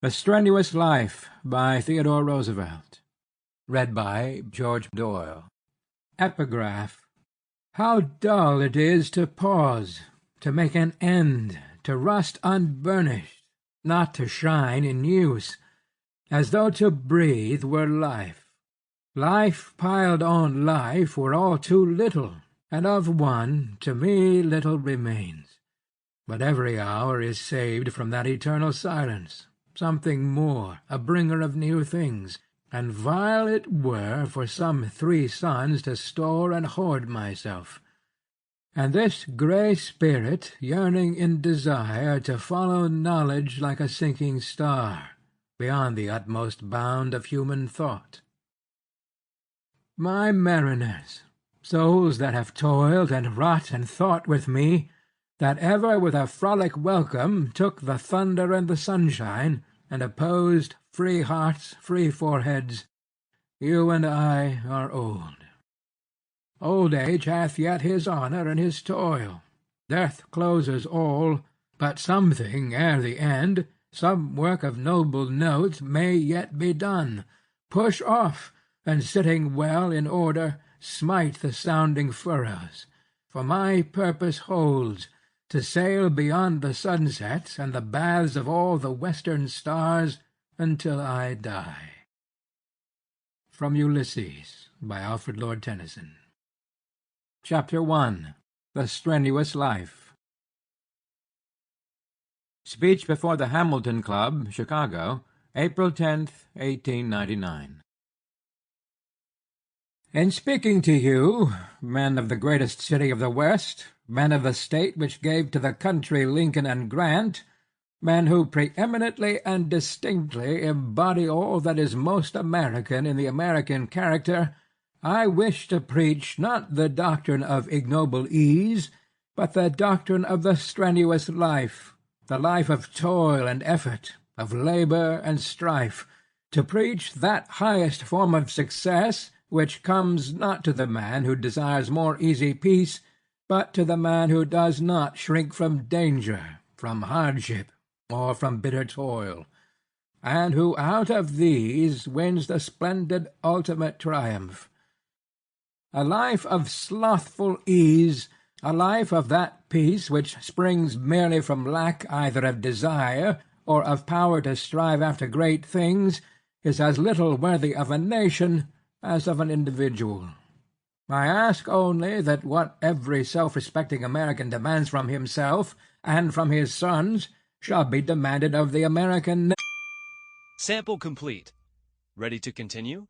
A Strenuous Life by Theodore Roosevelt. Read by George Doyle. Epigraph. How dull it is to pause, to make an end, to rust unburnished, not to shine in use, as though to breathe were life. Life piled on life were all too little, and of one to me little remains. But every hour is saved from that eternal silence, something more, a bringer of new things, and vile it were for some 3 suns to store and hoard myself. And this grey spirit, yearning in desire to follow knowledge like a sinking star, beyond the utmost bound of human thought. My mariners, souls that have toiled and wrought and thought with me, that ever with a frolic welcome took the thunder and the sunshine, and opposed free hearts, free foreheads, you and I are old. Old age hath yet his honour and his toil. Death closes all, but something ere the end, some work of noble note may yet be done. Push off, and sitting well in order, smite the sounding furrows. For my purpose holds, to sail beyond the sunsets and the baths of all the western stars until I die. From Ulysses, by Alfred Lord Tennyson. Chapter 1. The Strenuous Life. Speech before the Hamilton Club, Chicago, April 10th, 1899. In speaking to you, men of the greatest city of the West, men of the state which gave to the country Lincoln and Grant, men who preeminently and distinctly embody all that is most American in the American character, I wish to preach not the doctrine of ignoble ease, but the doctrine of the strenuous life, the life of toil and effort, of labor and strife, to preach that highest form of success which comes not to the man who desires more easy peace, but to the man who does not shrink from danger, from hardship, or from bitter toil, and who out of these wins the splendid ultimate triumph. A life of slothful ease, a life of that peace which springs merely from lack either of desire or of power to strive after great things, is as little worthy of a nation as of an individual. I ask only that what every self-respecting American demands from himself and from his sons shall be demanded of the American. Sample complete. Ready to continue?